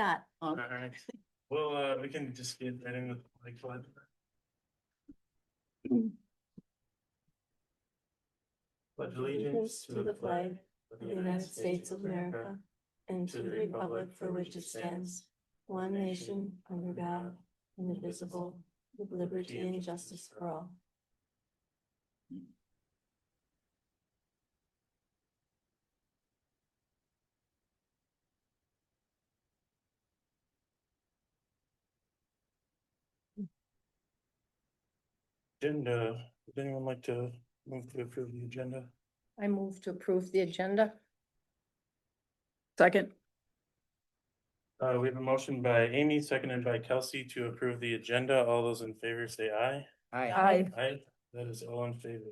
Scott. All right. Well, we can just get right in with like flood. Pledge allegiance to the flag of the United States of America and to the republic for which it stands, one nation under God, indivisible, with liberty and justice for all. Agenda, would anyone like to move to approve the agenda? I move to approve the agenda. Second. We have a motion by Amy, seconded by Kelsey to approve the agenda. All those in favor say aye. Aye. Aye, that is all in favor.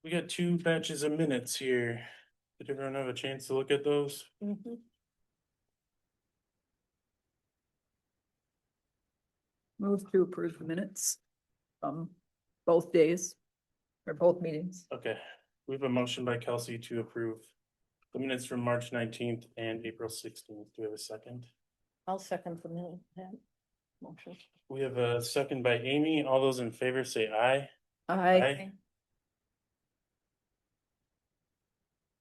We got two batches of minutes here. Did everyone have a chance to look at those? Move to approve the minutes from both days or both meetings. Okay, we have a motion by Kelsey to approve the minutes from March 19th and April 16th. Do we have a second? I'll second the minute. Motion. We have a second by Amy. All those in favor say aye. Aye.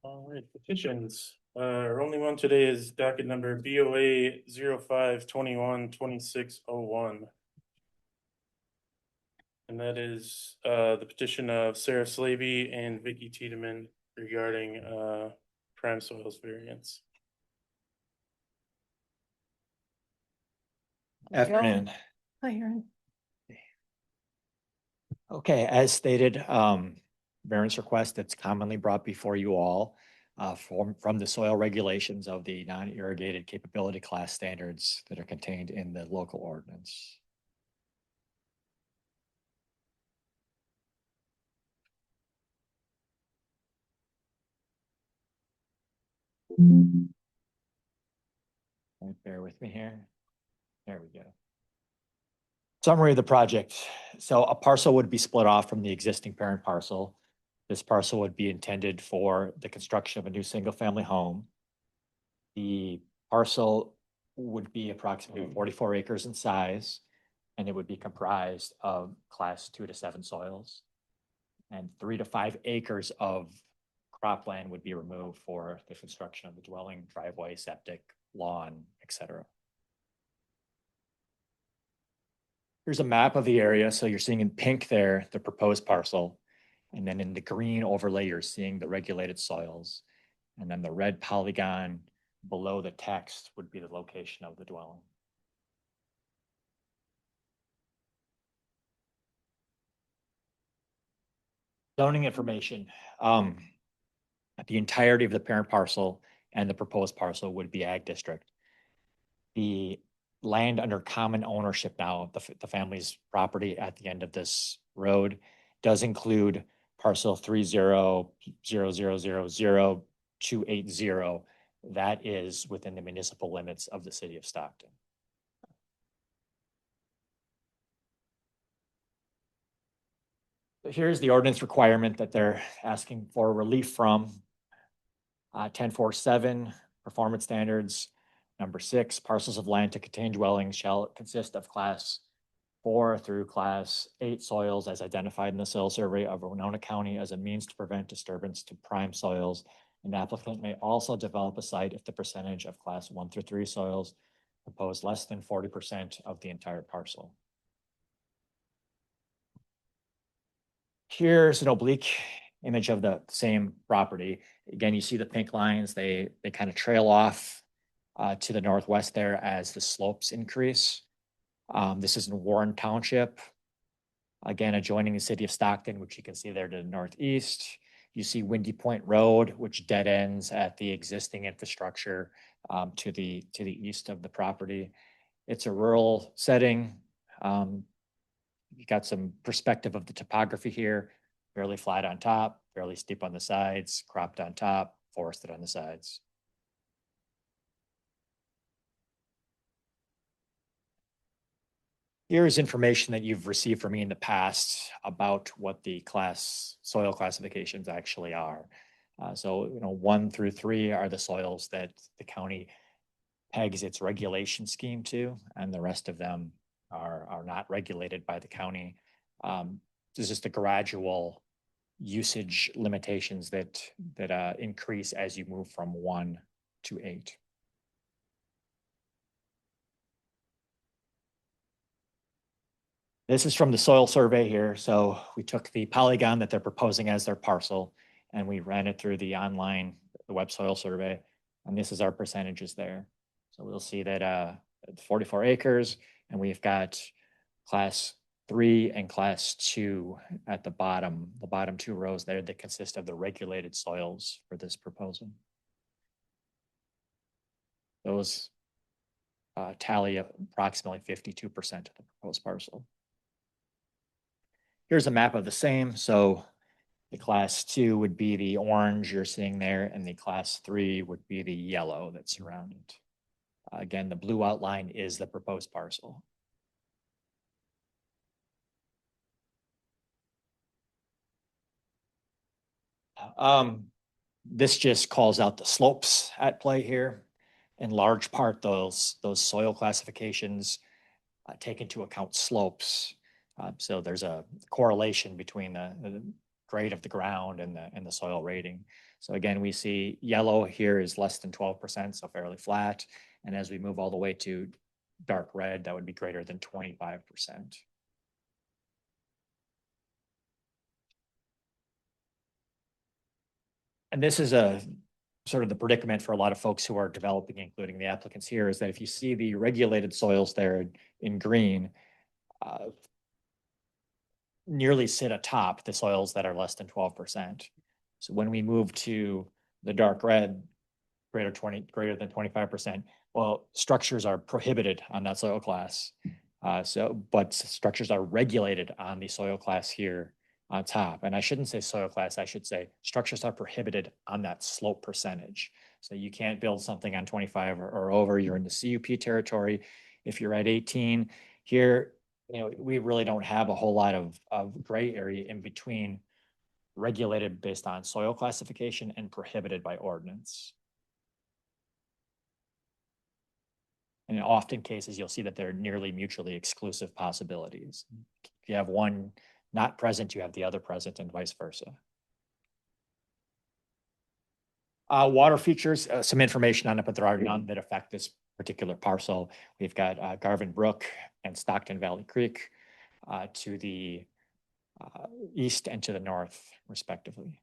All right, petitions. Our only one today is docket number BOA 05-21-2601. And that is the petition of Sarah Slavy and Vicky Tiedemann regarding prime soils variance. Afternoon. Hi, Aaron. Okay, as stated, variance request that's commonly brought before you all from the soil regulations of the non-irrigated capability class standards that are contained in the local ordinance. Bear with me here. There we go. Summary of the project. So a parcel would be split off from the existing parent parcel. This parcel would be intended for the construction of a new single-family home. The parcel would be approximately 44 acres in size, and it would be comprised of class 2 to 7 soils. And 3 to 5 acres of cropland would be removed for the construction of the dwelling, driveway, septic, lawn, etc. Here's a map of the area. So you're seeing in pink there, the proposed parcel. And then in the green overlay, you're seeing the regulated soils. And then the red polygon below the text would be the location of the dwelling. Zoning information. The entirety of the parent parcel and the proposed parcel would be ag district. The land under common ownership now, the family's property at the end of this road does include parcel 30,000,280. That is within the municipal limits of the city of Stockton. So here's the ordinance requirement that they're asking for relief from. 10.4.7 performance standards. Number 6, parcels of land to contain dwellings shall consist of class 4 through class 8 soils as identified in the soil survey of Winona County as a means to prevent disturbance to prime soils. An applicant may also develop a site if the percentage of class 1 through 3 soils compose less than 40% of the entire parcel. Here's an oblique image of the same property. Again, you see the pink lines, they kind of trail off to the northwest there as the slopes increase. This is in Warren Township. Again, adjoining the city of Stockton, which you can see there to the northeast. You see Windy Point Road, which dead ends at the existing infrastructure to the east of the property. It's a rural setting. You got some perspective of the topography here, fairly flat on top, fairly steep on the sides, cropped on top, forested on the sides. Here's information that you've received from me in the past about what the soil classifications actually are. So, 1 through 3 are the soils that the county pegs its regulation scheme to, and the rest of them are not regulated by the county. There's just a gradual usage limitations that increase as you move from 1 to 8. This is from the soil survey here. So we took the polygon that they're proposing as their parcel and we ran it through the online, the web soil survey. And this is our percentages there. So we'll see that 44 acres, and we've got class 3 and class 2 at the bottom 2 rows there that consist of the regulated soils for this proposal. Those tally approximately 52% of the proposed parcel. Here's a map of the same. So the class 2 would be the orange you're seeing there, and the class 3 would be the yellow that's surrounded. Again, the blue outline is the proposed parcel. This just calls out the slopes at play here. In large part, those soil classifications take into account slopes. So there's a correlation between the grade of the ground and the soil rating. So again, we see yellow here is less than 12%, so fairly flat. And as we move all the way to dark red, that would be greater than 25%. And this is a sort of the predicament for a lot of folks who are developing, including the applicants here, is that if you see the regulated soils there in green, nearly sit atop the soils that are less than 12%. So when we move to the dark red, greater than 25%, well, structures are prohibited on that soil class. But structures are regulated on the soil class here on top. And I shouldn't say soil class, I should say structures are prohibited on that slope percentage. So you can't build something on 25 or over, you're in the CUP territory. If you're at 18 here, we really don't have a whole lot of gray area in between regulated based on soil classification and prohibited by ordinance. And in often cases, you'll see that they're nearly mutually exclusive possibilities. If you have one not present, you have the other present, and vice versa. Water features, some information on it, but there are none that affect this particular parcel. We've got Garvin Brook and Stockton Valley Creek to the east and to the north, respectively.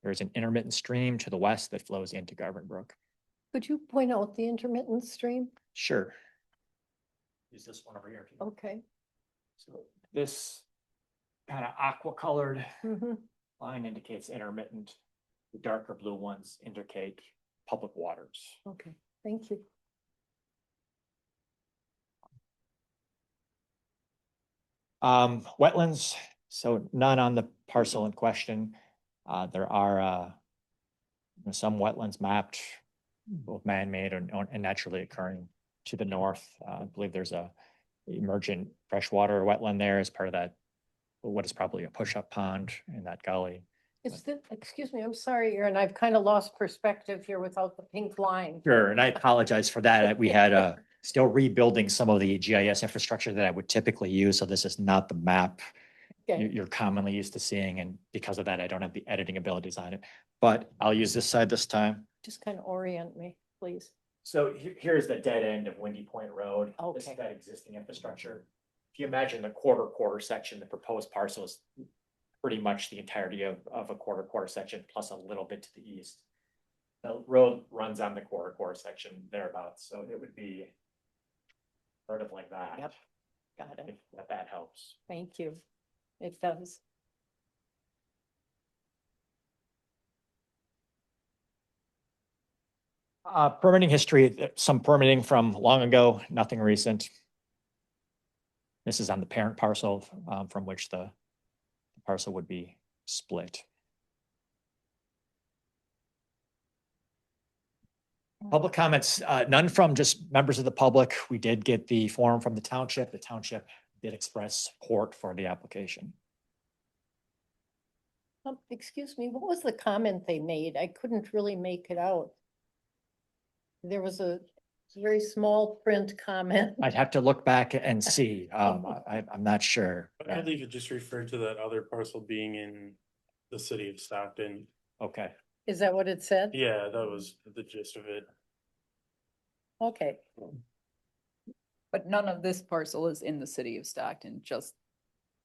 There's an intermittent stream to the west that flows into Garvin Brook. Could you point out the intermittent stream? Sure. Use this one over here. Okay. So this kind of aqua colored Mhm. line indicates intermittent. The darker blue ones indicate public waters. Okay, thank you. Wetlands, so none on the parcel in question. There are some wetlands mapped, both man-made and naturally occurring to the north. I believe there's a emergent freshwater wetland there as part of that, what is probably a push-up pond in that gully. Excuse me, I'm sorry, Aaron, I've kind of lost perspective here without the pink line. Sure, and I apologize for that. We had still rebuilding some of the GIS infrastructure that I would typically use, so this is not the map Okay. you're commonly used to seeing, and because of that, I don't have the editing abilities on it. But I'll use this side this time. Just kind of orient me, please. So here's the dead end of Windy Point Road. This Okay. is that existing infrastructure. If you imagine the quarter section, the proposed parcel is pretty much the entirety of a quarter section plus a little bit to the east. The road runs on the quarter section thereabouts, so it would be sort of like that. Yep, got it. If that helps. Thank you. It does. Permitting history, some permitting from long ago, nothing recent. This is on the parent parcel from which the parcel would be split. Public comments, none from just members of the public. We did get the form from the township. The township did express support for the application. Excuse me, what was the comment they made? I couldn't really make it out. There was very small print comment. I'd have to look back and see. I'm not sure. I believe it just referred to that other parcel being in the city of Stockton. Okay. Is that what it said? Yeah, that was the gist of it. Okay, But none of this parcel is in the city of Stockton, just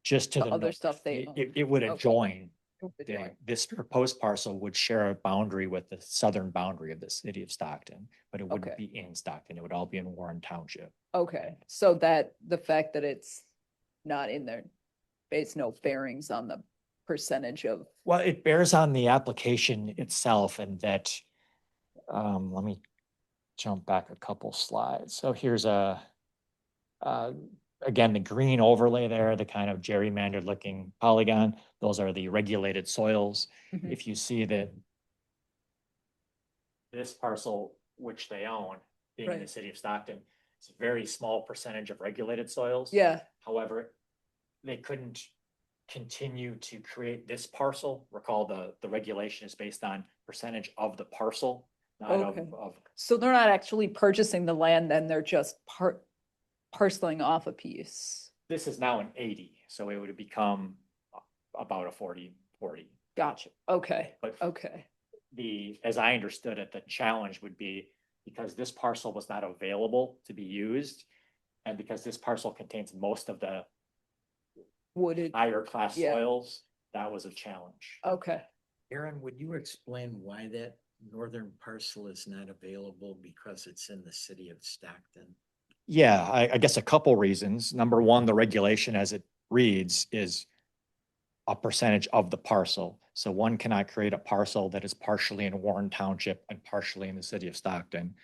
Just to the the other north. stuff they It, own. it would Okay. adjoin. the the- joint. This proposed parcel would share a boundary with the southern boundary of the city of Stockton, but it wouldn't Okay. be in Stockton. It would all be in Warren Township. Okay, so that the fact that it's not in there, it's no bearings on the percentage of, Well, it bears on the application itself and that, let me jump back a couple slides. So here's again, the green overlay there, the kind of gerrymandered looking polygon, those are the regulated soils. Mhm. If you see that this parcel, which they own, being in the Right. city of Stockton, it's a very small percentage of regulated soils. yeah, However, they couldn't continue to create this parcel. Recall the regulation is based on percentage of the parcel, not Okay. of, so they're not actually purchasing the land, then they're just parceling off a piece. this is now an 80, so it would become about a 40-40. Gotcha, okay, But okay, as I understood it, the challenge would be because this parcel was not available to be used. And because this parcel contains most of the wooded, higher class Yeah. soils, that was a challenge. okay. Aaron, would you explain why that northern parcel is not available because it's in the city of Stockton? Yeah, I guess a couple reasons. Number one, the regulation as it reads is a percentage of the parcel. So one cannot create a parcel that is partially in Warren Township and partially in the city of Stockton.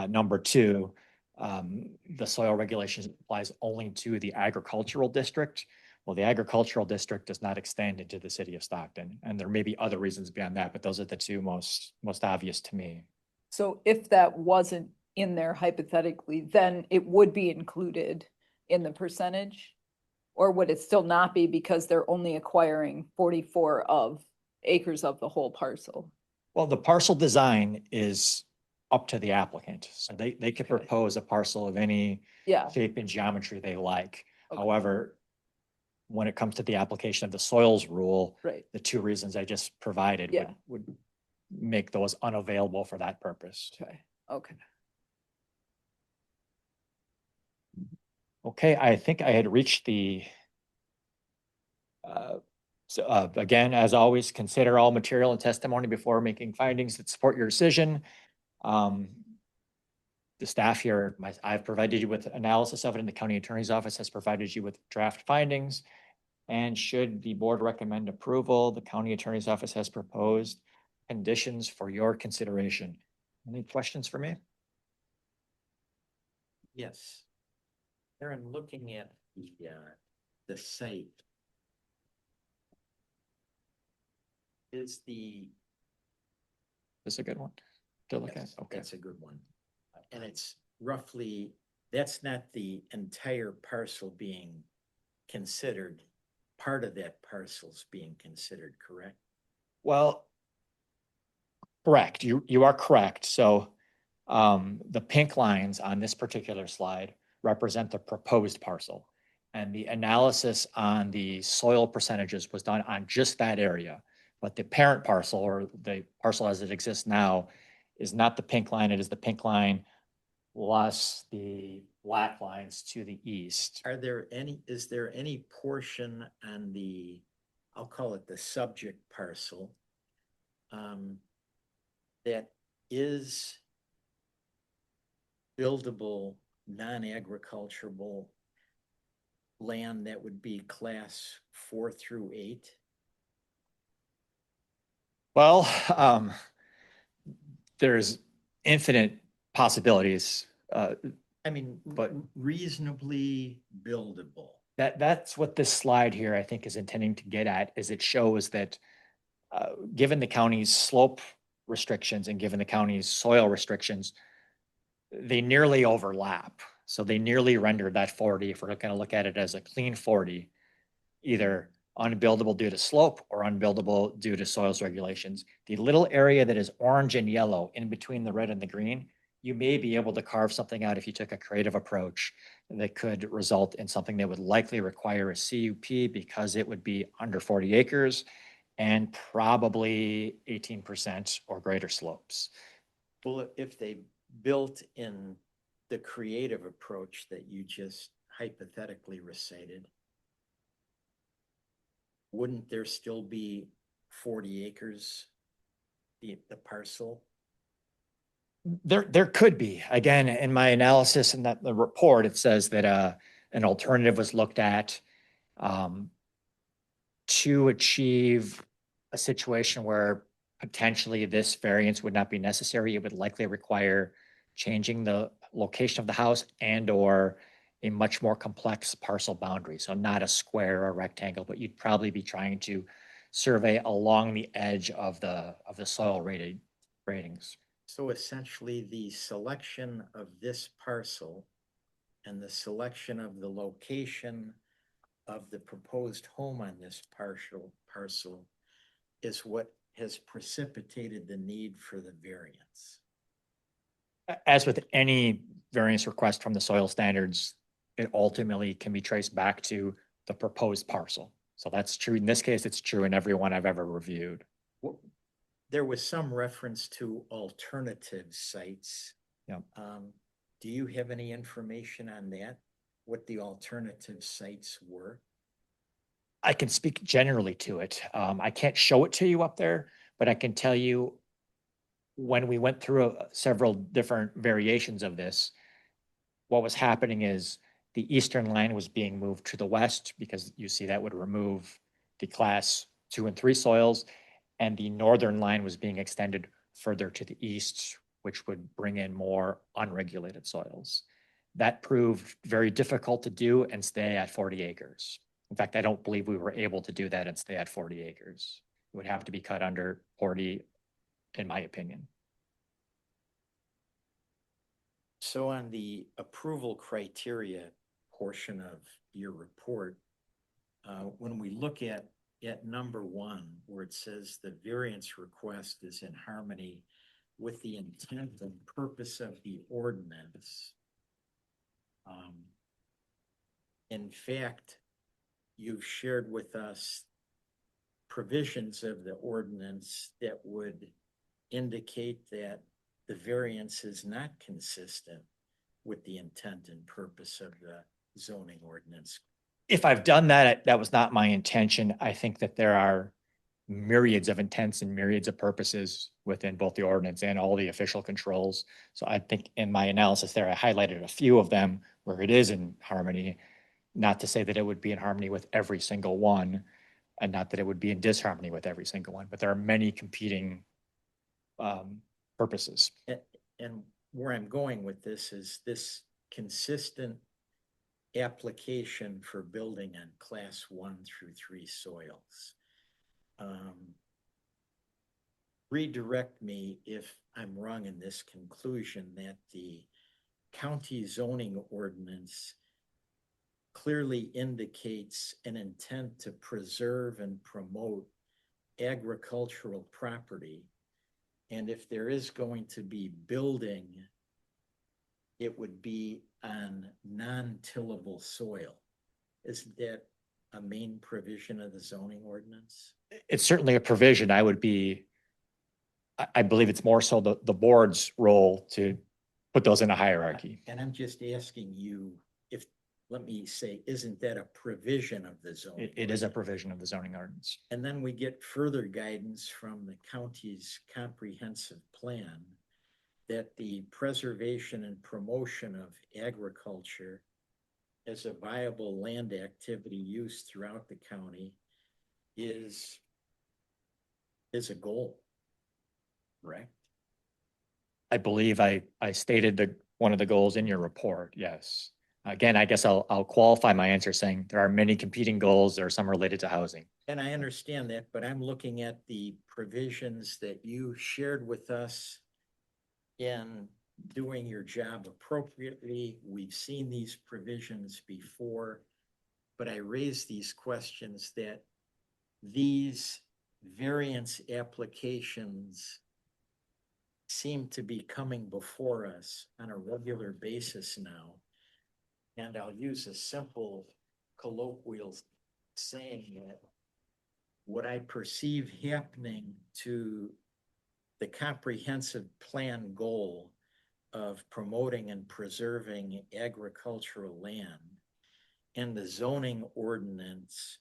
Number two, the soil regulations applies only to the agricultural district. Well, the agricultural district does not extend into the city of Stockton, and there may be other reasons beyond that, but those are the two most obvious to me. So if that wasn't in there hypothetically, then it would be included in the percentage? Or would it still not be because they're only acquiring 44 of acres of the whole parcel? Well, the parcel design is up to the applicant, so they could Okay. propose a parcel of any Yeah, shape and geometry they like. Okay. However, when it comes to the application of the soils rule, right, the two reasons I just provided Yeah. would make those unavailable for that purpose. okay, okay. Okay, I think I had reached the again, as always, consider all material and testimony before making findings that support your decision. The staff here, I've provided you with analysis of it, and the county attorney's office has provided you with draft findings. And should the board recommend approval, the county attorney's office has proposed conditions for your consideration. Any questions for me? Yes. Aaron, looking at the site. Is This is a good one to look at. yes, Okay. that's a good one. And it's roughly, that's not the entire parcel being considered. Part of that parcel's being considered, correct? Well, correct. You are correct. So the pink lines on this particular slide represent the proposed parcel. And the analysis on the soil percentages was done on just that area. But the parent parcel, or the parcel as it exists now, is not the pink line. It is the pink line plus the black lines to the east. Is there any portion on the, I'll call it the subject parcel, that is buildable, non-agricultural land that would be class 4 through 8? Well, there's infinite possibilities. I mean, But- reasonably buildable. That's what this slide here, I think, is intending to get at, is it shows that given the county's slope restrictions and given the county's soil restrictions, they nearly overlap. So they nearly render that 40, if we're going to look at it as a clean 40, either unbuildable due to slope or unbuildable due to soils regulations. The little area that is orange and yellow in between the red and the green you may be able to carve something out if you took a creative approach that could result in something that would likely require a CUP because it would be under 40 acres and probably 18% or greater slopes. Well, if they built in the creative approach that you just hypothetically recited, wouldn't there still be 40 acres, the parcel? There could be. Again, in my analysis in the report, it says that an alternative was looked at to achieve a situation where potentially this variance would not be necessary. It would likely require changing the location of the house and or a much more complex parcel boundary. So not a square or rectangle, but you'd probably be trying to survey along the edge of the soil ratings. So essentially, the selection of this parcel and the selection of the location of the proposed home on this parcel is what has precipitated the need for the variance. As with any variance request from the soil standards, it ultimately can be traced back to the proposed parcel. So that's true. In this case, it's true in every one I've ever reviewed. There was some reference to alternative sites. Yep. Do you have any information on that? What the alternative sites were? I can speak generally to it. I can't show it to you up there, but I can tell you when we went through several different variations of this, what was happening is the eastern line was being moved to the west because you see that would remove the class 2 and 3 soils, and the northern line was being extended further to the east, which would bring in more unregulated soils. That proved very difficult to do and stay at 40 acres. In fact, I don't believe we were able to do that and stay at 40 acres. It would have to be cut under 40, in my opinion. So on the approval criteria portion of your report, when we look at number 1, where it says the variance request is in harmony with the intent and purpose of the ordinance, in fact, you've shared with us provisions of the ordinance that would indicate that the variance is not consistent with the intent and purpose of the zoning ordinance. If I've done that, that was not my intention. I think that there are myriads of intents and myriads of purposes within both the ordinance and all the official controls. So I think in my analysis there, I highlighted a few of them where it is in harmony, not to say that it would be in harmony with every single one, and not that it would be in disharmony with every single one, but there are many competing purposes. And where I'm going with this is this consistent application for building on class 1 through 3 soils. Redirect me if I'm wrong in this conclusion that the county zoning ordinance clearly indicates an intent to preserve and promote agricultural property. And if there is going to be building, it would be on non-tillable soil. Isn't that a main provision of the zoning ordinance? It's certainly a provision. I believe it's more so the board's role to put those in a hierarchy. And I'm just asking you if, let me say, isn't that a provision of the zoning? It is a provision of the zoning ordinance. And then we get further guidance from the county's comprehensive plan that the preservation and promotion of agriculture as a viable land activity used throughout the county is a goal, correct? I believe I stated one of the goals in your report, yes. Again, I guess I'll qualify my answer saying there are many competing goals. There are some related to housing. And I understand that, but I'm looking at the provisions that you shared with us in doing your job appropriately. We've seen these provisions before, but I raise these questions that these variance applications seem to be coming before us on a regular basis now. And I'll use a simple colloquial saying that what I perceive happening to the comprehensive plan goal of promoting and preserving agricultural land and the zoning ordinance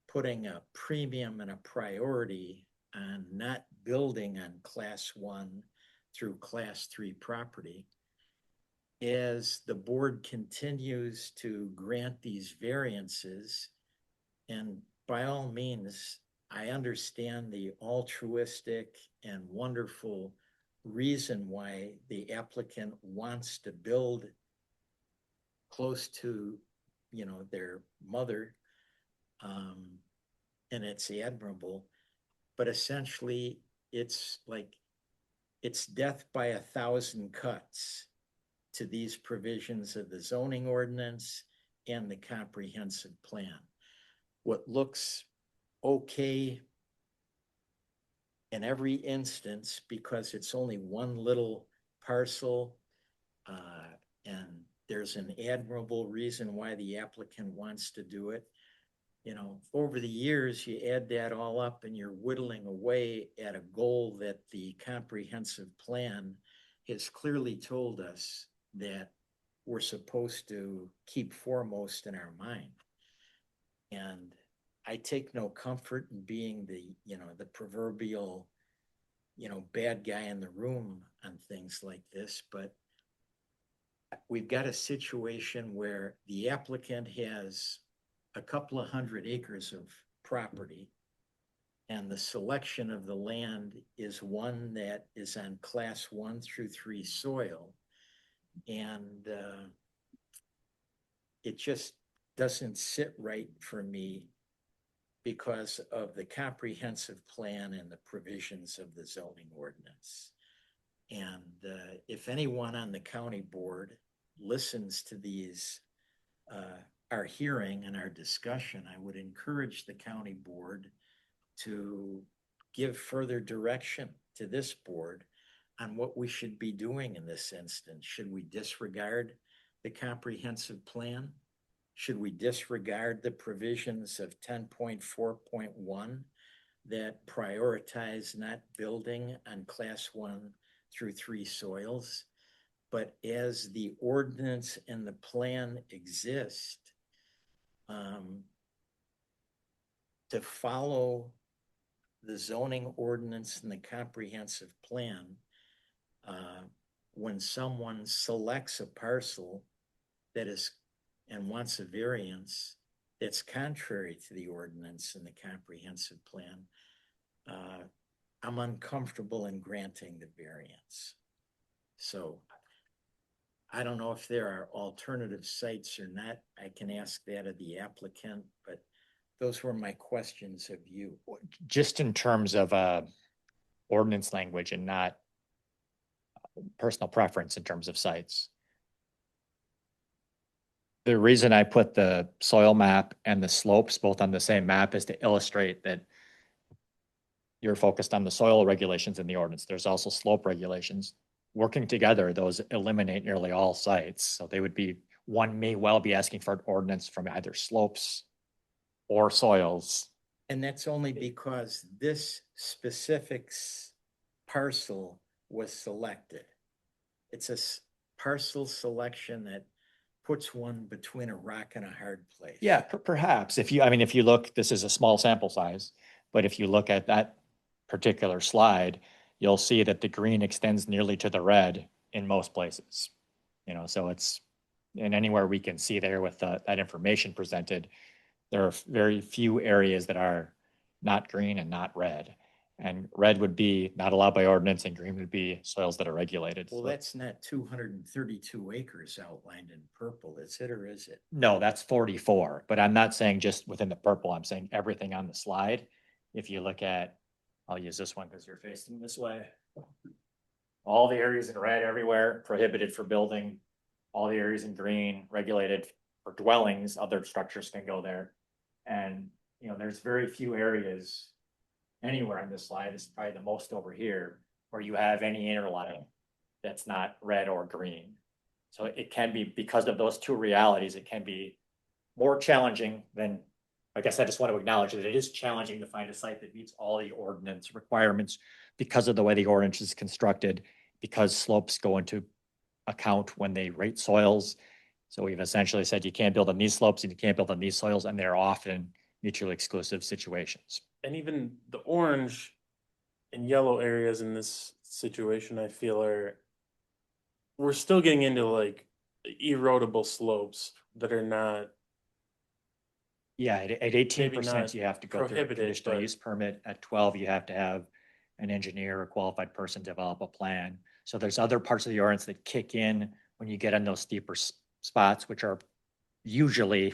putting a premium and a priority on not building on class 1 through class 3 property. As the board continues to grant these variances, and by all means, I understand the altruistic and wonderful reason why the applicant wants to build close to, you know, their mother. And it's admirable, but essentially it's like, it's death by 1,000 cuts to these provisions of the zoning ordinance and the comprehensive plan. What looks okay in every instance, because it's only one little parcel, and there's an admirable reason why the applicant wants to do it. You know, over the years, you add that all up and you're whittling away at a goal that the comprehensive plan has clearly told us that we're supposed to keep foremost in our mind. And I take no comfort in being the, you know, the proverbial, you know, bad guy in the room on things like this, but we've got a situation where the applicant has a couple of 100 acres of property, and the selection of the land is one that is on class 1 through 3 soil. And it just doesn't sit right for me because of the comprehensive plan and the provisions of the zoning ordinance. And if anyone on the county board listens to these, our hearing and our discussion, I would encourage the county board to give further direction to this board on what we should be doing in this instance. Should we disregard the comprehensive plan? Should we disregard the provisions of 10.4.1 that prioritize not building on class 1 through 3 soils? But as the ordinance and the plan exist, to follow the zoning ordinance and the comprehensive plan, when someone selects a parcel that is and wants a variance that's contrary to the ordinance and the comprehensive plan, I'm uncomfortable in granting the variance. So I don't know if there are alternative sites or not. I can ask that of the applicant, but those were my questions of you. Just in terms of ordinance language and not personal preference in terms of sites. The reason I put the soil map and the slopes both on the same map is to illustrate that you're focused on the soil regulations in the ordinance. There's also slope regulations. Working together, those eliminate nearly all sites. So they would be, one may well be asking for an ordinance from either slopes or soils. And that's only because this specific parcel was selected. It's a parcel selection that puts one between a rock and a hard place. Yeah, perhaps. If you, I mean, if you look, this is a small sample size, but if you look at that particular slide, you'll see that the green extends nearly to the red in most places. You know, so it's, and anywhere we can see there with that information presented, there are very few areas that are not green and not red. And red would be not allowed by ordinance and green would be soils that are regulated. Well, So- that's not 232 acres outlined in purple, is it, or is it? No, that's 44, but I'm not saying just within the purple, I'm saying everything on the slide. If you look at, I'll use this one because you're facing this way. All the areas in red everywhere prohibited for building, all the areas in green regulated for dwellings, other structures can go there. And, you know, there's very few areas anywhere on this slide, it's probably the most over here, where you have any interline that's not red or green. So it can be, because of those two realities, it can be more challenging than, I guess I just want to acknowledge that it is challenging to find a site that meets all the ordinance requirements because of the way the ordinance is constructed, because slopes go into account when they rate soils. So we've essentially said you can't build on these slopes and you can't build on these soils, and they're often mutually exclusive situations. And even the orange and yellow areas in this situation, I feel we're still getting into like erodible slopes that are not, Yeah, at 18%, not you have to go through a prohibited, conditional but- use permit. At 12, you have to have an engineer or qualified person develop a plan. So there's other parts of the ordinance that kick in when you get on those steeper spots, which are usually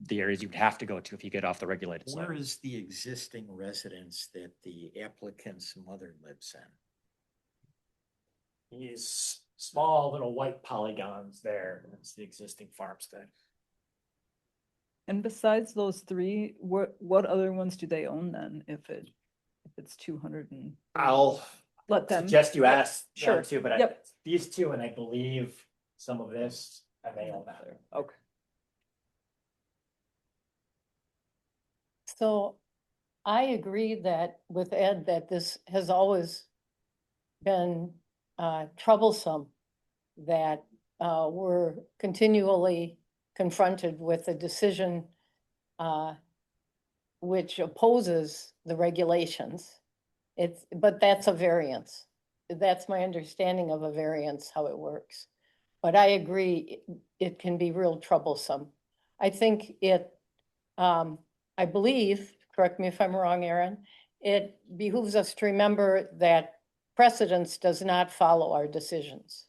the areas you'd have to go to if you get off the regulated Where side. is the existing residence that the applicant's mother lives in? These small little white polygons there, that's the existing farmstead. And besides those three, what other ones do they own then, if it's 200 and? I'll Let them. suggest you Yep, ask sure. them too, but Yep. these two, and I believe some of this, I may own that. Okay. So I agree that with Ed, that this has always been troublesome, that we're continually confronted with a decision which opposes the regulations. But that's a variance. That's my understanding of a variance, how it works. But I agree, it can be real troublesome. I think I believe, correct me if I'm wrong, Aaron, it behooves us to remember that precedence does not follow our decisions.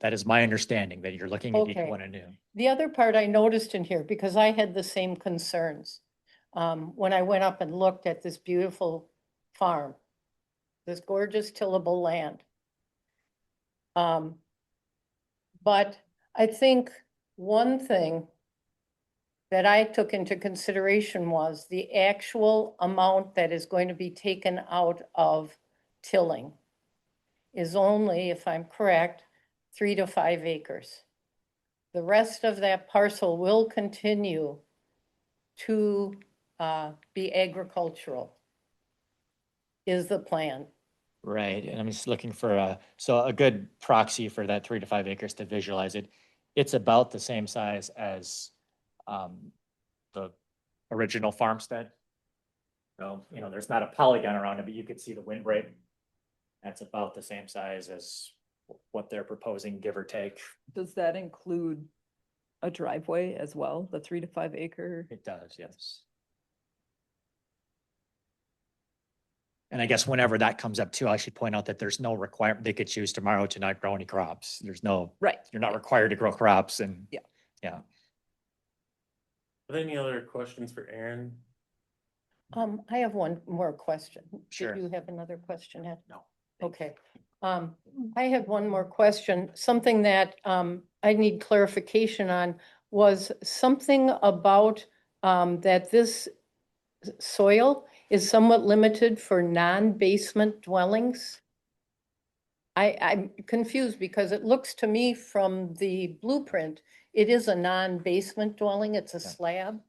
That is my understanding, that you're looking at each Okay. one anew. The other part I noticed in here, because I had the same concerns, when I went up and looked at this beautiful farm, this gorgeous tillable land. But I think one thing that I took into consideration was the actual amount that is going to be taken out of tilling is only, if I'm correct, 3 to 5 acres. The rest of that parcel will continue to be agricultural, is the plan. Right, and I'm just looking for a good proxy for that 3 to 5 acres to visualize it. It's about the same size as the original farmstead. So, there's not a polygon around it, but you could see the windbreak. That's about the same size as what they're proposing, give or take. Does that include a driveway as well, the 3 to 5 acre? It does, yes. And I guess whenever that comes up too, I should point out that there's no requirement, they could choose tomorrow to not grow any crops. There's no, Right. you're not required to grow crops and. Yeah. Yeah. Are there any other questions for Aaron? I have one more question. Sure. Did you have another question, Ed? No. Okay. I had one more question. Something that I need clarification on was something about that this soil is somewhat limited for non-basement dwellings. I'm confused because it looks to me from the blueprint, it is a non-basement dwelling, it's a Yeah. slab.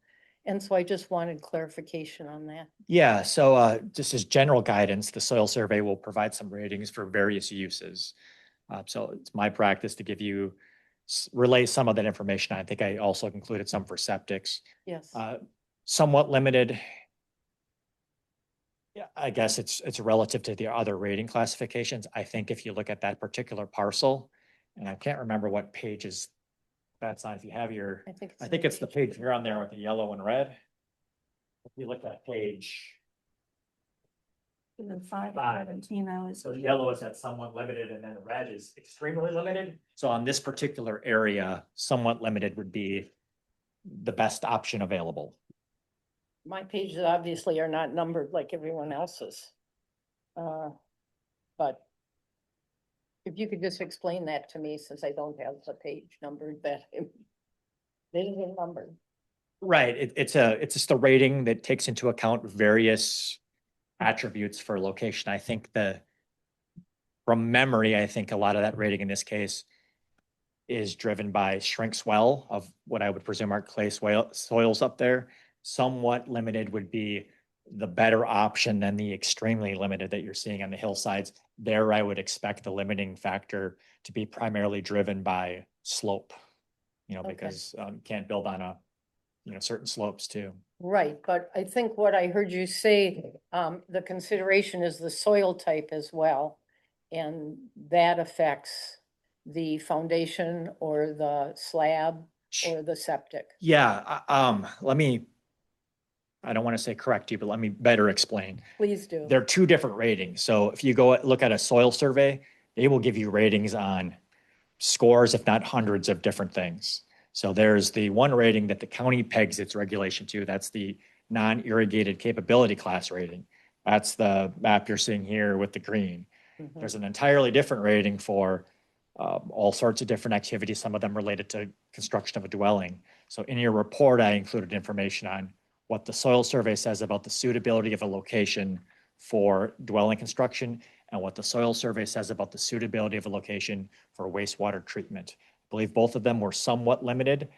And so I just wanted clarification on that. Yeah, so just as general guidance, the soil survey will provide some ratings for various uses. So it's my practice to give you, relay some of that information. I think I also included some for septics. Yes. Somewhat limited. Yeah, I guess it's relative to the other rating classifications. I think if you look at that particular parcel, and I can't remember what pages that's on, if you have your, I think it's the page here on there with the yellow and red. If you look at page, And then 5 Five. 17, I was. so the yellow is at somewhat limited and then the red is extremely limited. So on this particular area, somewhat limited would be the best option available. My pages obviously are not numbered like everyone else's. But if you could just explain that to me, since I don't have the page numbered, that they didn't numbered. Right, it's just a rating that takes into account various attributes for location. I think the From memory, I think a lot of that rating in this case is driven by shrink swell of what I would presume are clay soils up there. Somewhat limited would be the better option than the extremely limited that you're seeing on the hillsides. There, I would expect the limiting factor to be primarily driven by slope, Okay. because you can't build on certain slopes too. Right, but I think what I heard you say, the consideration is the soil type as well. And that affects the foundation or the slab or the septic. Yeah, I don't want to say correct you, but let me better explain. Please do. There are two different ratings. So if you go look at a soil survey, they will give you ratings on scores, if not hundreds of different things. So there's the one rating that the county pegs its regulation to. That's the non-irrigated capability class rating. That's the map you're seeing here with the green. Mhm. There's an entirely different rating for all sorts of different activities, some of them related to construction of a dwelling. So in your report, I included information on what the soil survey says about the suitability of a location for dwelling construction and what the soil survey says about the suitability of a location for wastewater treatment. I believe both of them were somewhat limited.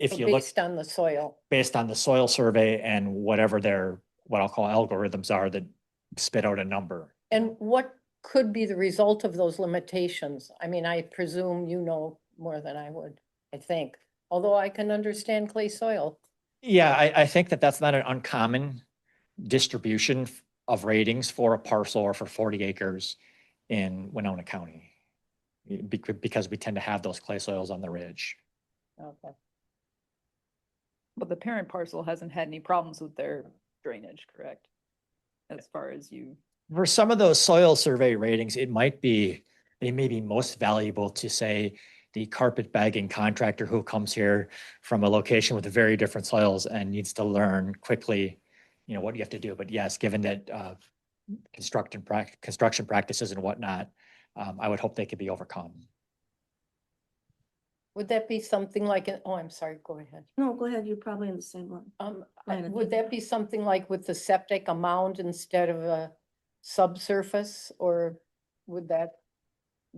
If So you look based on the soil. based on the soil survey and whatever their, what I'll call algorithms are that spit out a number. And what could be the result of those limitations? I mean, I presume you know more than I would, I think, although I can understand clay soil. Yeah, I think that that's not an uncommon distribution of ratings for a parcel or for 40 acres in Winona County. Because we tend to have those clay soils on the ridge. Okay. But the parent parcel hasn't had any problems with their drainage, correct? As far as you, For some of those soil survey ratings, they may be most valuable to, say, the carpet bagging contractor who comes here from a location with very different soils and needs to learn quickly, what you have to do. But yes, given that construction practices and whatnot, I would hope they could be overcome. Would that be something like, oh, I'm sorry, go ahead. No, go ahead, you're probably in the same one. Line of Would thinking. that be something like with the septic, a mound instead of a subsurface, or would that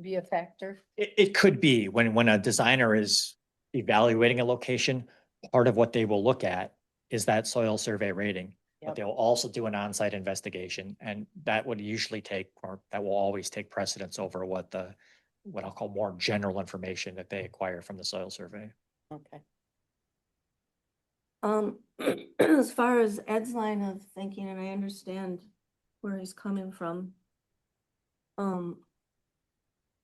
be a factor? It could be when a designer is evaluating a location, part of what they will look at is that soil survey rating. But Yep. they'll also do an on-site investigation, and that would usually take, or that will always take precedence over what I'll call more general information that they acquire from the soil survey. Okay. As far as Ed's line of thinking, and I understand where he's coming from.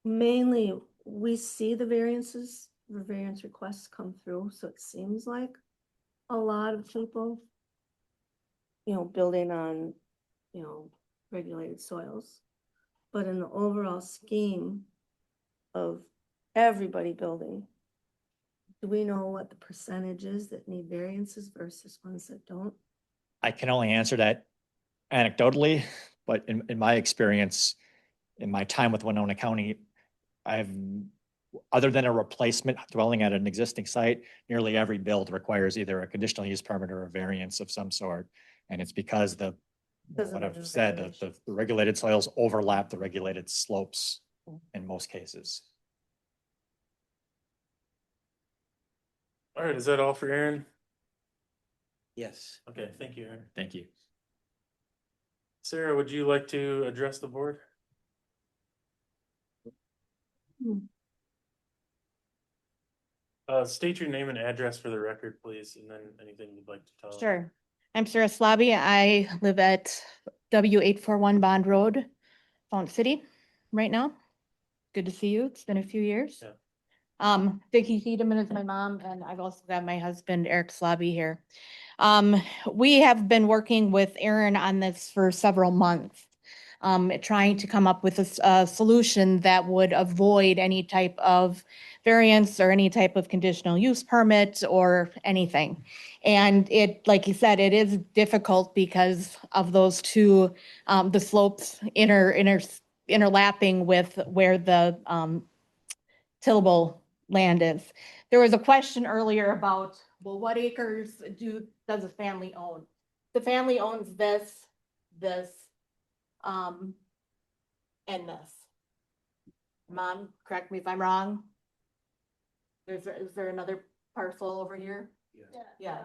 Mainly, we see the variance requests come through, so it seems like a lot of people, building on, regulated soils. But in the overall scheme of everybody building, do we know what the percentage is that need variances versus ones that don't? I can only answer that anecdotally, but in my experience, in my time with Winona County, other than a replacement dwelling at an existing site, nearly every build requires either a conditional use permit or a variance of some sort. And it's because Because of what the I've new said, regulations. the regulated soils overlap the regulated slopes in most cases. All right, is that all for Aaron? Yes. Okay, thank you, Aaron. Thank you. Sarah, would you like to address the board? State your name and address for the record, please, and then anything you'd like to tell us. Sure. I'm Sarah Slaby. I live at W841 Bond Road, Fountain City right now. Good to see you. It's been a few years. Yeah. Vicki Tiedemann is my mom, and I've also got my husband Eric Slaby here. We have been working with Aaron on this for several months. Trying to come up with a solution that would avoid any type of variance or any type of conditional use permit or anything. And it, like you said, it is difficult because of those two, the slopes interlapping with where the tillable land is. There was a question earlier about, well, what acres does a family own? The family owns this, and this. Mom, correct me if I'm wrong. Is there another parcel over here? Yeah.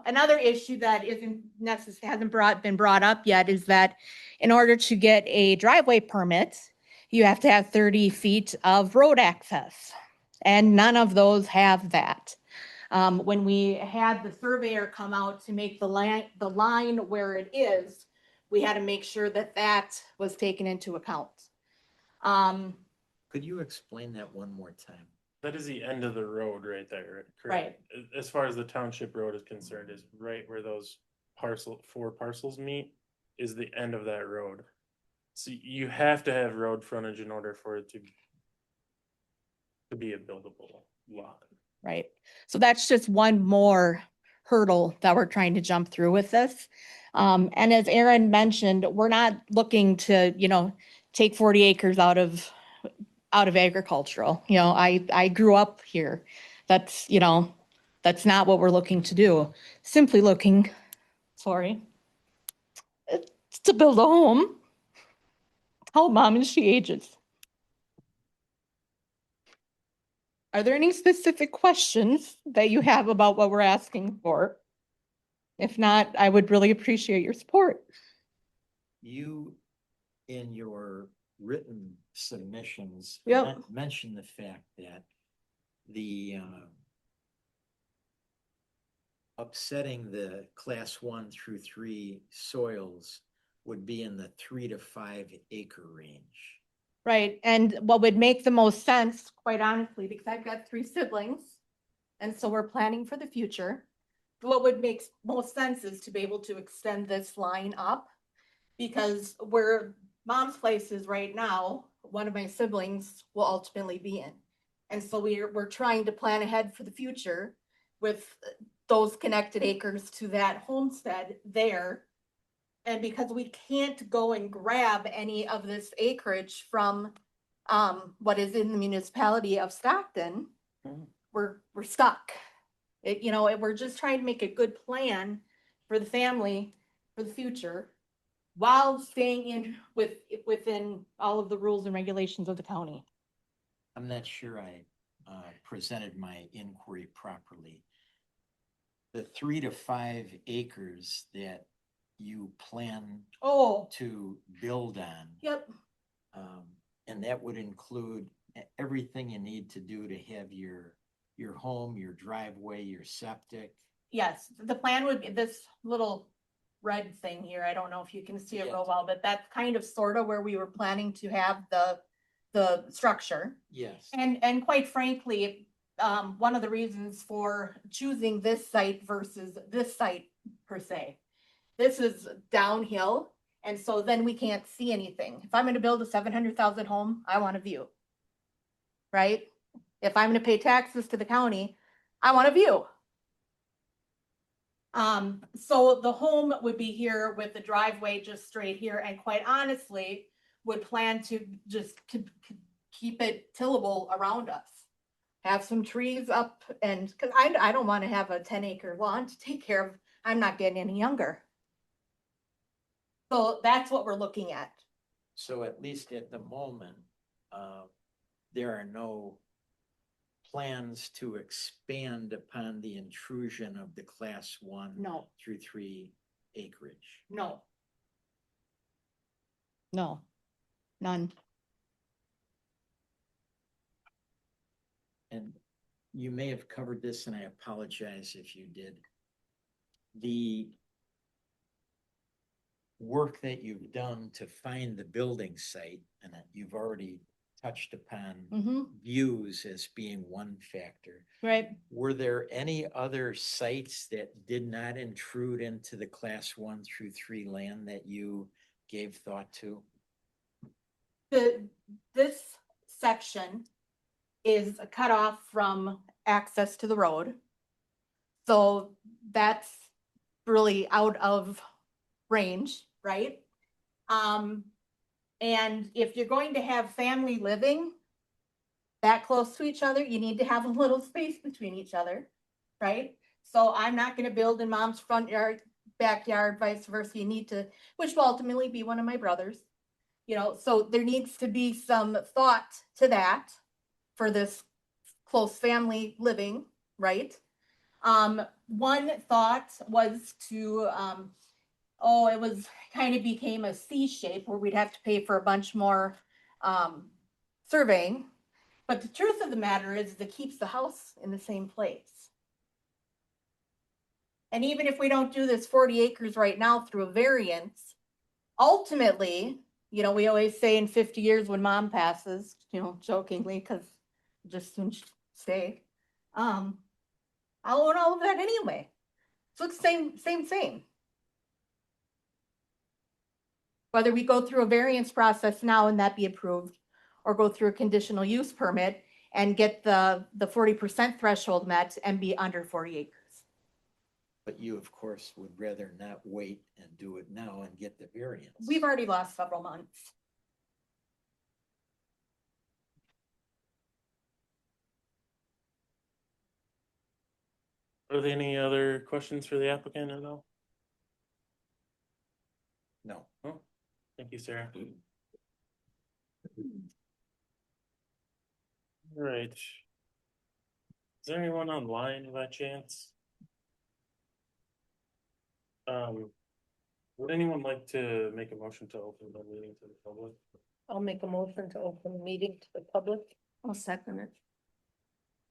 Another issue that isn't hasn't been brought up yet is that in order to get a driveway permit, you have to have 30 feet of road access. And none of those have that. When we had the surveyor come out to make the line where it is, we had to make sure that that was taken into account. Could you explain that one more time? That is the end of the road right there, Right. correct? As far as the township road is concerned, is right where those four parcels meet is the end of that road. So you have to have road frontage in order for it to be a buildable lot. Right. So that's just one more hurdle that we're trying to jump through with this. And as Aaron mentioned, we're not looking to, take 40 acres out of agricultural. I grew up here. That's not what we're looking to do. Simply looking, it's to build a home. Tell mom as she ages. Are there any specific questions that you have about what we're asking for? If not, I would really appreciate your support. You, in your written submissions, Yep. mentioned the fact that the upsetting the class 1 through 3 soils would be in the 3 to 5 acre range. Right, and what would make the most sense, quite honestly, because I've got 3 siblings, and so we're planning for the future. What would make most sense is to be able to extend this line up, because where mom's place is right now, one of my siblings will ultimately be in. And so we're trying to plan ahead for the future with those connected acres to that homestead there. And because we can't go and grab any of this acreage from what is in the municipality of Stockton, we're stuck. We're just trying to make a good plan for the family for the future while staying within all of the rules and regulations of the county. I'm not sure I presented my inquiry properly. The 3 to 5 acres that you plan to build on. Yep. And that would include everything you need to do to have your home, your driveway, your septic. Yes, the plan would be this little red thing here. I don't know if you can see it real well, but that's kind of sort of where we were planning to have the structure. Yes. And quite frankly, one of the reasons for choosing this site versus this site per se, this is downhill. And so then we can't see anything. If I'm going to build a 700,000 home, I want a view. Right? If I'm going to pay taxes to the county, I want a view. So the home would be here with the driveway just straight here, and quite honestly, would plan to just keep it tillable around us. Have some trees up, and because I don't want to have a 10-acre lawn to take care of. I'm not getting any younger. So that's what we're looking at. So at least at the moment, there are no plans to expand upon the intrusion of the class 1 through 3 acreage. No. None. And you may have covered this, and I apologize if you did. The work that you've done to find the building site, and that you've already touched upon views as being one factor. Right. Were there any other sites that did not intrude into the class 1 through 3 land that you gave thought to? This section is cut off from access to the road. So that's really out of range, right? And if you're going to have family living that close to each other, you need to have a little space between each other, right? So I'm not going to build in mom's front yard, backyard, vice versa. You need to, which will ultimately be one of my brothers. You know, so there needs to be some thought to that for this close family living, right? One thought was to, it was kind of became a C shape where we'd have to pay for a bunch more, surveying. But the truth of the matter is that keeps the house in the same place. And even if we don't do this 40 acres right now through a variance, ultimately, you know, we always say in 50 years when mom passes, you know, jokingly, because just soon stay, I'll own all of that anyway. So it's same. Whether we go through a variance process now and that be approved, or go through a conditional use permit and get the 40% threshold met and be under 40 acres. But you, of course, would rather not wait and do it now and get the variance. We've already lost several months. Are there any other questions for the applicant at all? No. Oh, thank you, Sarah. All right. Is there anyone online by chance? Would anyone like to make a motion to open the meeting to the public? I'll make a motion to open the meeting to the public. I'll second it.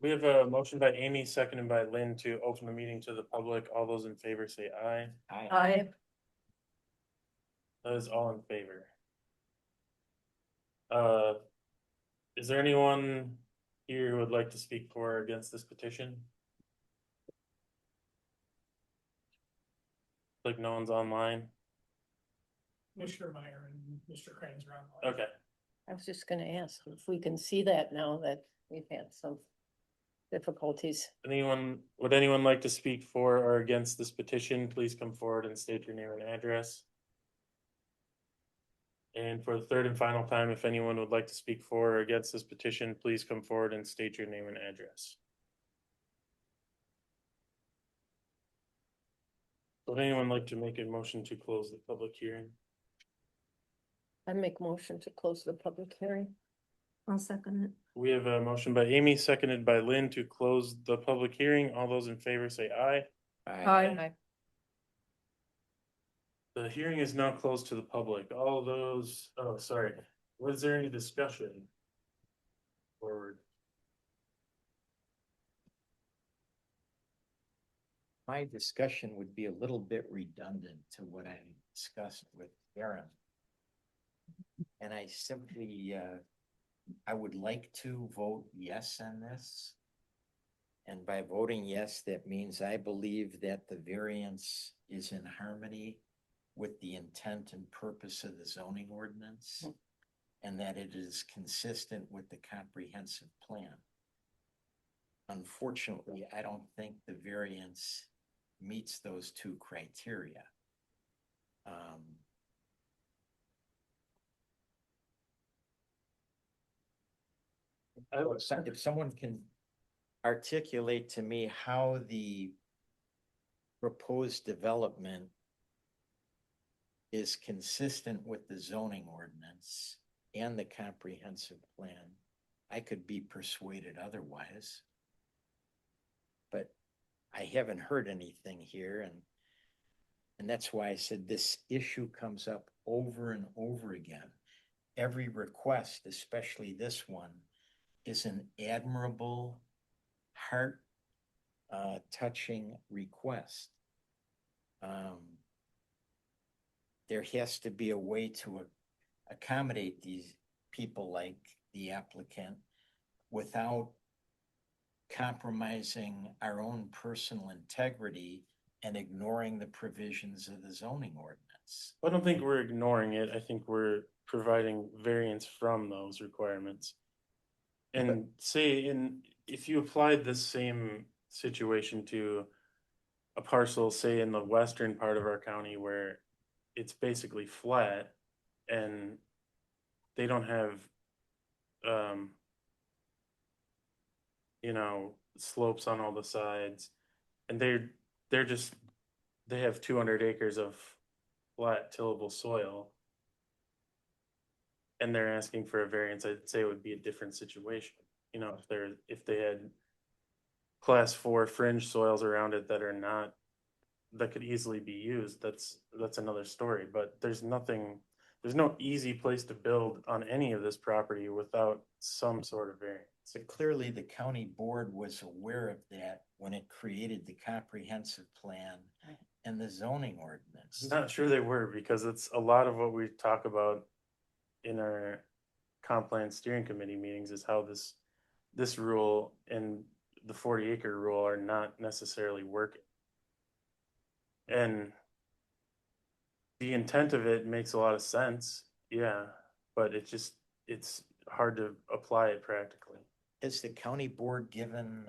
We have a motion by Amy, seconded by Lynn to open the meeting to the public. All those in favor say aye. Aye. That is all in favor. Is there anyone here who would like to speak for or against this petition? Like no one's online? Commissioner Meyer and Mr. Cranes are online. Okay. I was just gonna ask if we can see that now that we've had some difficulties. Would anyone like to speak for or against this petition? Please come forward and state your name and address. And for the third and final time, if anyone would like to speak for or against this petition, please come forward and state your name and address. Would anyone like to make a motion to close the public hearing? I make motion to close the public hearing. I'll second it. We have a motion by Amy, seconded by Lynn to close the public hearing. All those in favor say aye. Aye. The hearing is now closed to the public. All those, was there any discussion? Forward. My discussion would be a little bit redundant to what I discussed with Aaron. And I simply, I would like to vote yes on this. And by voting yes, that means I believe that the variance is in harmony with the intent and purpose of the zoning ordinance, and that it is consistent with the comprehensive plan. Unfortunately, I don't think the variance meets those two criteria. If someone can articulate to me how the proposed development is consistent with the zoning ordinance and the comprehensive plan, I could be persuaded otherwise. But I haven't heard anything here, and that's why I said this issue comes up over and over again. Every request, especially this one, is an admirable, heart touching request. There has to be a way to accommodate these people like the applicant without compromising our own personal integrity and ignoring the provisions of the zoning ordinance. I don't think we're ignoring it. I think we're providing variance from those requirements. And if you applied this same situation to a parcel, say in the western part of our county where it's basically flat and they don't have, slopes on all the sides, and they have 200 acres of flat tillable soil. and they're asking for a variance, I'd say it would be a different situation. You know, if they had class 4 fringe soils around it that are not, that could easily be used, that's another story, but there's no easy place to build on any of this property without some sort of variance. So clearly the county board was aware of that when it created the comprehensive plan and the zoning ordinance. I'm not sure they were, because it's a lot of what we talk about in our comp plan steering committee meetings is how this rule and the 40-acre rule are not necessarily working. And the intent of it makes a lot of sense, yeah, but it's hard to apply it practically. Is the county board given,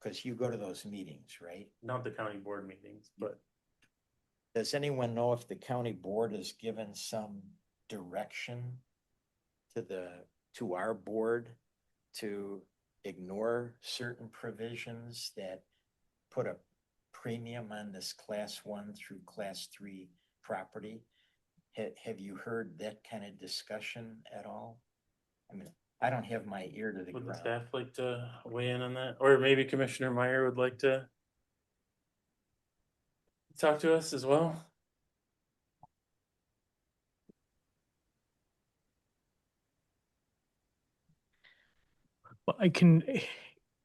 because you go to those meetings, right? Not the county board meetings, but Does anyone know if the county board has given some direction to our board to ignore certain provisions that put a premium on this class 1 through class 3 property? Have you heard that kind of discussion at all? I mean, I don't have my ear to the would the ground. staff like to weigh in on that? Or maybe Commissioner Meyer would like to talk to us as well? Well,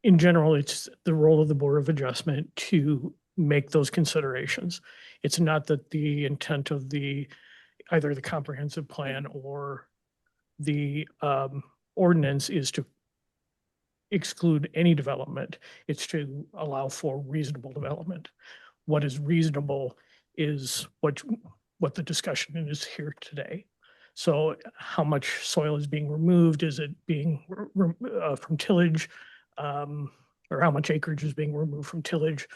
in general, it's the role of the Board of Adjustment to make those considerations. It's not that the intent of either the comprehensive plan or the ordinance is to exclude any development. It's to allow for reasonable development. What is reasonable is what the discussion is here today. So how much soil is being removed? Is it being from tillage? Or how much acreage is being removed from tillage?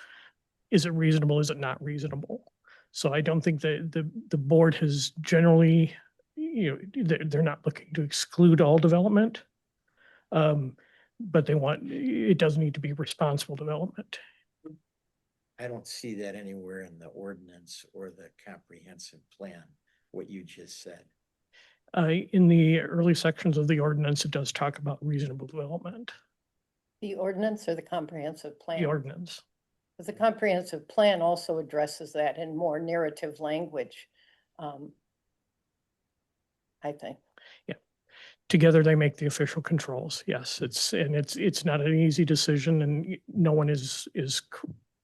Is it reasonable? Is it not reasonable? So I don't think that the board has generally, they're not looking to exclude all development. But it does need to be responsible development. I don't see that anywhere in the ordinance or the comprehensive plan, what you just said. In the early sections of the ordinance, it does talk about reasonable development, The ordinance or the comprehensive plan? the ordinance. Because the comprehensive plan also addresses that in more narrative language. I think. Together, they make the official controls. Yes, it's not an easy decision, and no one is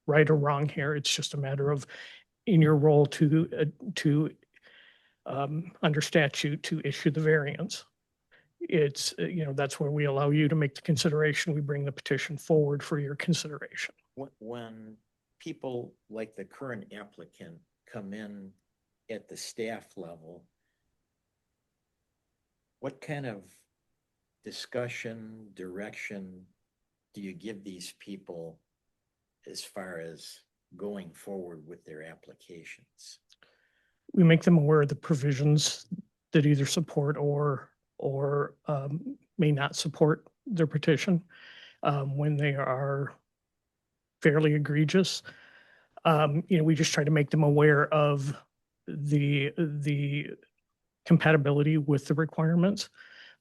right or wrong here. It's just a matter of in your role to under statute to issue the variance. It's that's where we allow you to make the consideration. We bring the petition forward for your consideration. When people like the current applicant come in at the staff level, what kind of discussion, direction do you give these people as far as going forward with their applications? We make them aware of the provisions that either support or may not support their petition when they are fairly egregious. We just try to make them aware of the compatibility with the requirements.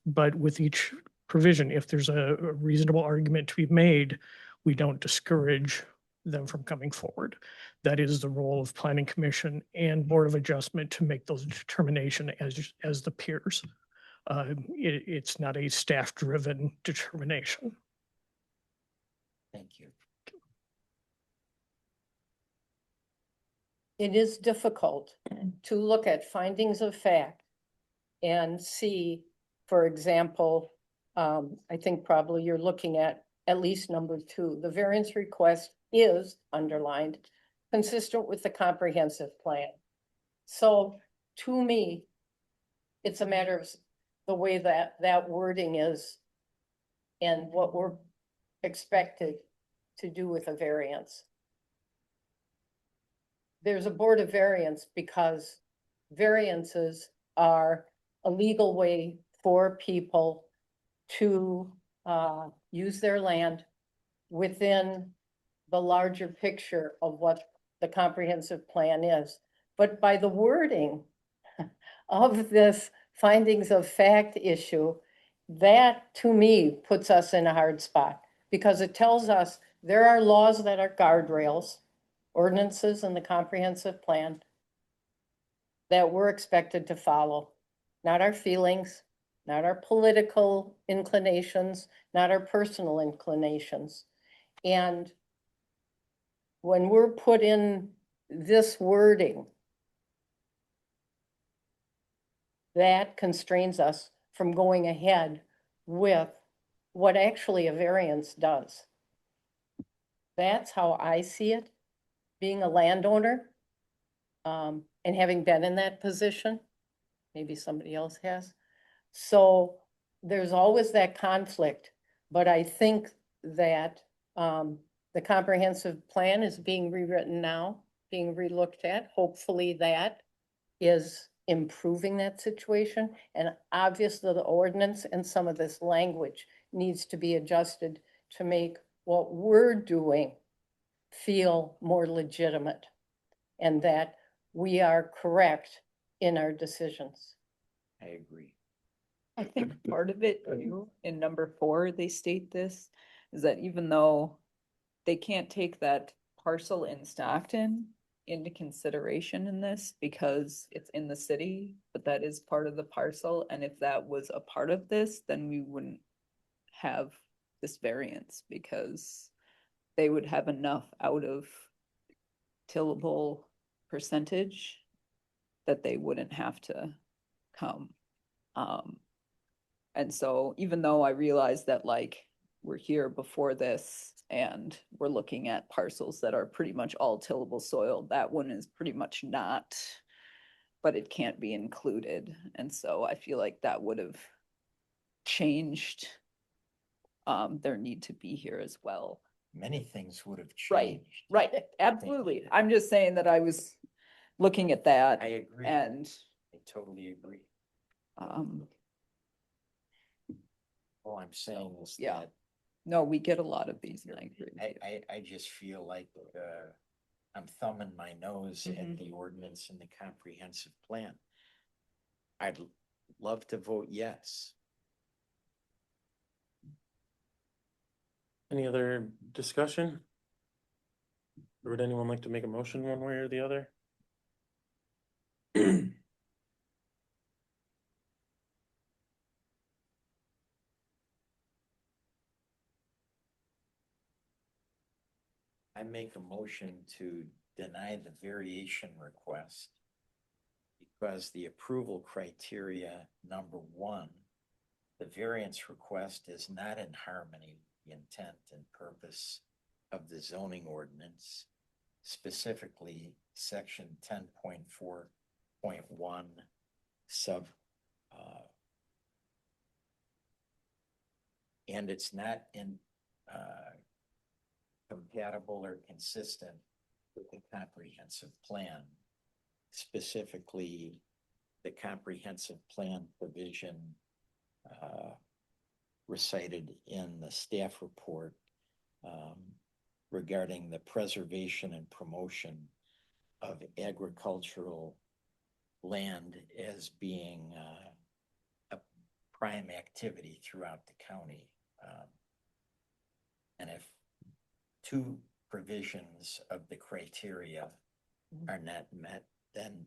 But with each provision, if there's a reasonable argument to be made, we don't discourage them from coming forward. That is the role of Planning Commission and Board of Adjustment to make those determination as the peers. It's not a staff-driven determination. Thank you. It is difficult to look at findings of fact and see, for example, I think probably you're looking at least number 2. The variance request is underlined, consistent with the comprehensive plan. So to me, it's a matter of the way that wording is and what we're expected to do with a variance. There's a board of variance because variances are a legal way for people to use their land within the larger picture of what the comprehensive plan is. But by the wording of this findings of fact issue, that to me puts us in a hard spot because it tells us there are laws that are guardrails, ordinances in the comprehensive plan that we're expected to follow, not our feelings, not our political inclinations, not our personal inclinations. And when we're put in this wording, that constrains us from going ahead with what actually a variance does. That's how I see it, being a landowner, and having been in that position. Maybe somebody else has. So there's always that conflict, but I think that the comprehensive plan is being rewritten now, being relooked at. Hopefully that is improving that situation. And obviously the ordinance and some of this language needs to be adjusted to make what we're doing feel more legitimate and that we are correct in our decisions. I agree. I think part of it too, in number 4, they state this, is that even though they can't take that parcel in Stockton into consideration in this because it's in the city, but that is part of the parcel, and if that was a part of this, then we wouldn't have this variance because they would have enough out of tillable percentage that they wouldn't have to come. And so even though I realize that like we're here before this and we're looking at parcels that are pretty much all tillable soil, that one is pretty much not, but it can't be included. And so I feel like that would have changed their need to be here as well. Many things would have Right, changed. right, absolutely. I'm just saying that I was looking at that I agree. and I totally agree. All I'm saying is yeah. that No, we get a lot of these, and I agree. I just feel like I'm thumbing my nose Mhm. at the ordinance and the comprehensive plan. I'd love to vote yes. Any other discussion? Or would anyone like to make a motion one way or the other? I make a motion to deny the variation request because the approval criteria, number 1, the variance request is not in harmony with the intent and purpose of the zoning ordinance, specifically section 10.4.1 sub and it's not in compatible or consistent with the comprehensive plan, specifically the comprehensive plan provision recited in the staff report regarding the preservation and promotion of agricultural land as being a prime activity throughout the county. And if 2 provisions of the criteria are not met, then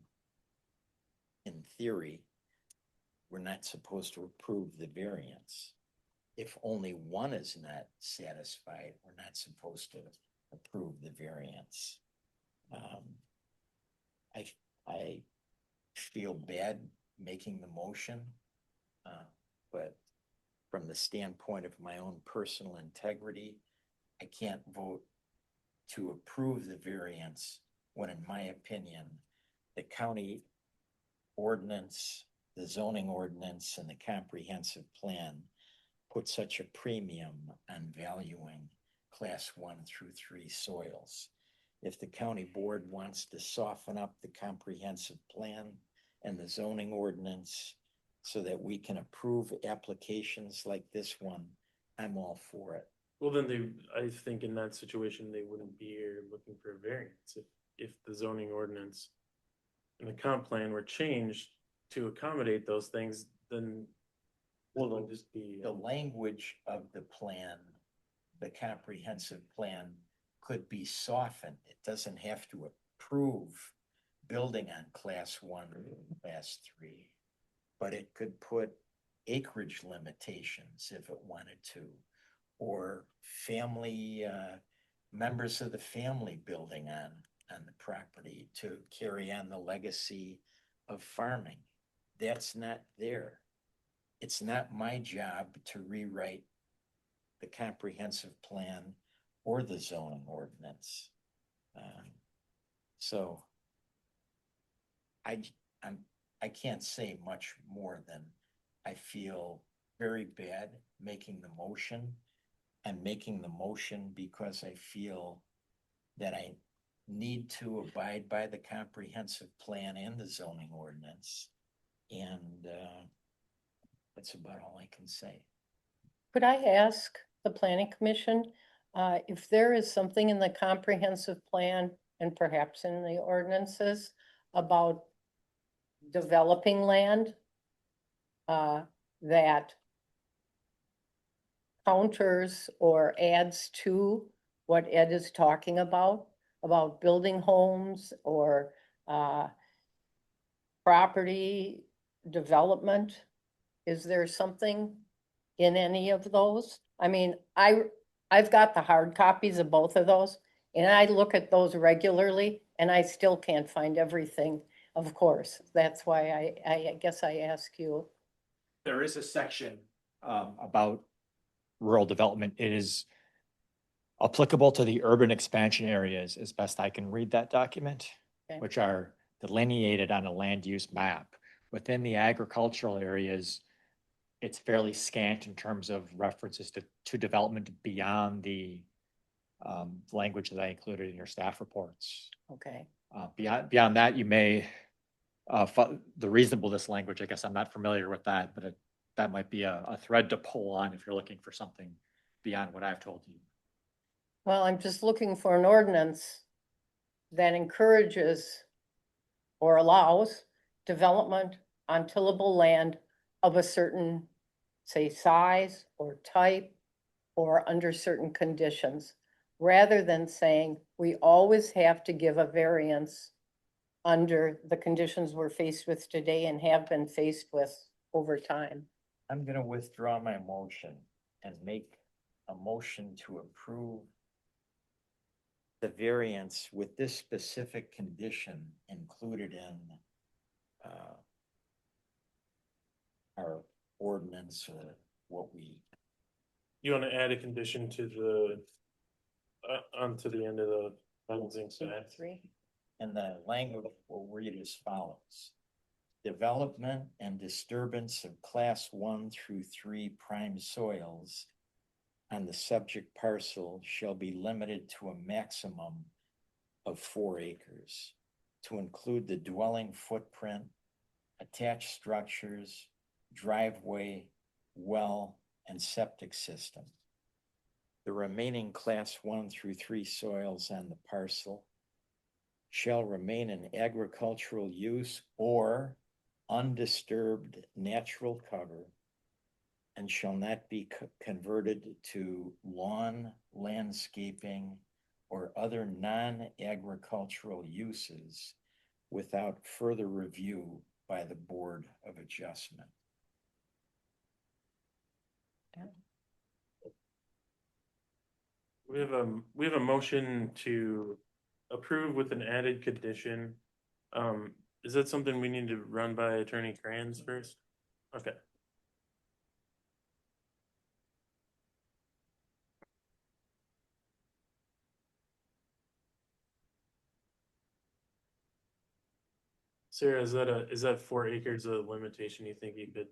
in theory, we're not supposed to approve the variance. If only one is not satisfied, we're not supposed to approve the variance. I feel bad making the motion, but from the standpoint of my own personal integrity, I can't vote to approve the variance when, in my opinion, the county ordinance, the zoning ordinance, and the comprehensive plan put such a premium on valuing class 1 through 3 soils. If the county board wants to soften up the comprehensive plan and the zoning ordinance so that we can approve applications like this one, I'm all for it. Well, then I think in that situation, they wouldn't be here looking for a variance if the zoning ordinance and the comp plan were changed to accommodate those things, then it Well, would just be. the language of the plan, the comprehensive plan could be softened. It doesn't have to approve building on class 1 or class 3. But it could put acreage limitations if it wanted to, or family, members of the family building on the property to carry on the legacy of farming. That's not there. It's not my job to rewrite the comprehensive plan or the zoning ordinance. So I can't say much more than I feel very bad making the motion, and making the motion because I feel that I need to abide by the comprehensive plan and the zoning ordinance. And that's about all I can say. Could I ask the planning commission, if there is something in the comprehensive plan and perhaps in the ordinances about developing land that counters or adds to what Ed is talking about building homes or property development? Is there something in any of those? I mean, I've got the hard copies of both of those, and I look at those regularly, and I still can't find everything, of course. That's why I guess I ask you. There is a section about rural development. It is applicable to the urban expansion areas as best I can read that document, Okay. which are delineated on a land use map. Within the agricultural areas, it's fairly scant in terms of references to development beyond the language that I included in your staff reports. Okay, Beyond that, you may, the reasonableness language, I guess I'm not familiar with that, but that might be a thread to pull on if you're looking for something beyond what I've told you. well, I'm just looking for an ordinance that encourages or allows development on tillable land of a certain, say, size or type or under certain conditions, rather than saying we always have to give a variance under the conditions we're faced with today and have been faced with over time. I'm gonna withdraw my motion and make a motion to approve the variance with this specific condition included in our ordinance, what we, You wanna add a condition to the, onto the end of the housing side? 3. and the language will read as follows. Development and disturbance of class 1 through 3 prime soils on the subject parcel shall be limited to a maximum of 4 acres to include the dwelling footprint, attached structures, driveway, well, and septic system. The remaining class 1 through 3 soils on the parcel shall remain in agricultural use or undisturbed natural cover and shall not be converted to lawn, landscaping, or other non-agricultural uses without further review by the Board of Adjustment. We have a motion to approve with an added condition. Is that something we need to run by Attorney Kranz first? Okay. Sarah, is that 4 acres a limitation you think you could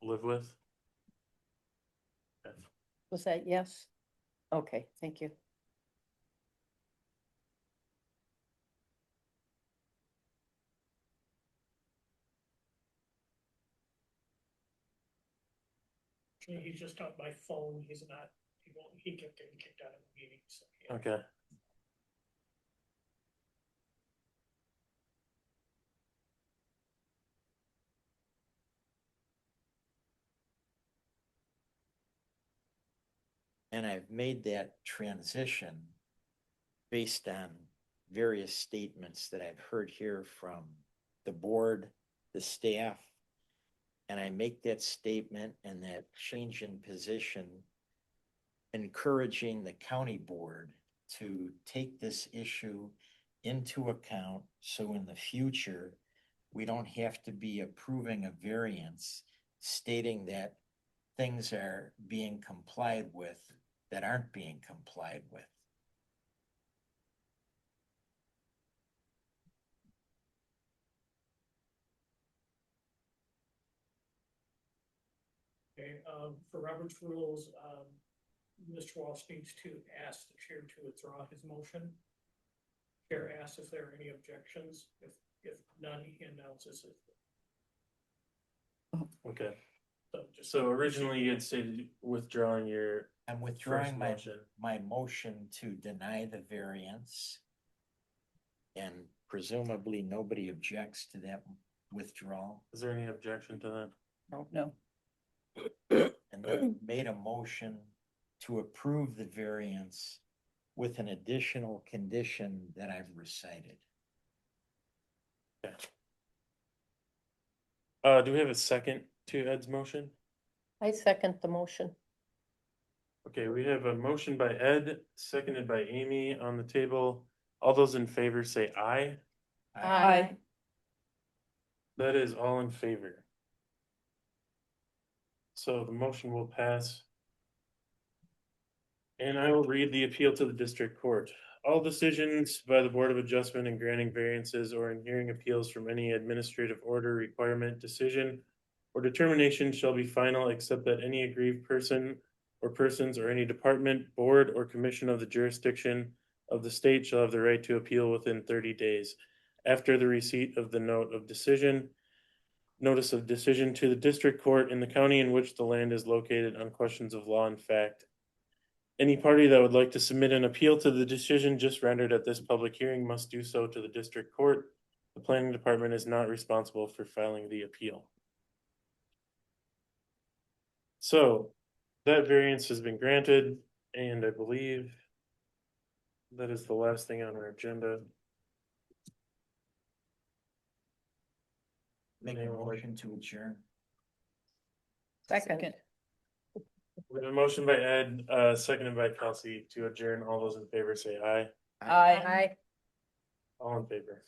live with? Okay. Was that yes? Okay, thank you. He's just on my phone. He's not, he kept getting kicked out of the meeting, so. Okay. And I've made that transition based on various statements that I've heard here from the board, the staff. And I make that statement and that change in position, encouraging the county board to take this issue into account, so in the future, we don't have to be approving a variance stating that things are being complied with that aren't being complied with. Okay, for Robert's rules, Mr. Walsh needs to ask the chair to withdraw his motion. Chair asks if there are any objections. If none, he announces it. Okay, So just. so originally you had stated withdrawing your I'm first withdrawing motion. my motion to deny the variance. And presumably nobody objects to that withdrawal. Is there any objection to that? No. And then made a motion to approve the variance with an additional condition that I've recited. Do we have a second to Ed's motion? I second the motion. Okay, we have a motion by Ed, seconded by Amy on the table. All those in favor say aye. Aye. That is all in favor. So the motion will pass. And I will read the appeal to the district court. All decisions by the Board of Adjustment in granting variances or in hearing appeals from any administrative order, requirement, decision, or determination shall be final, except that any aggrieved person or persons or any department, board, or commission of the jurisdiction of the state shall have the right to appeal within 30 days after the receipt of the notice of decision to the district court in the county in which the land is located on questions of law and fact. Any party that would like to submit an appeal to the decision just rendered at this public hearing must do so to the district court. The planning department is not responsible for filing the appeal. So that variance has been granted, and I believe that is the last thing on our agenda. Make a motion to adjourn. Second. We have a motion by Ed, seconded by Kelsey to adjourn. All those in favor say aye. Aye. Aye. All in favor.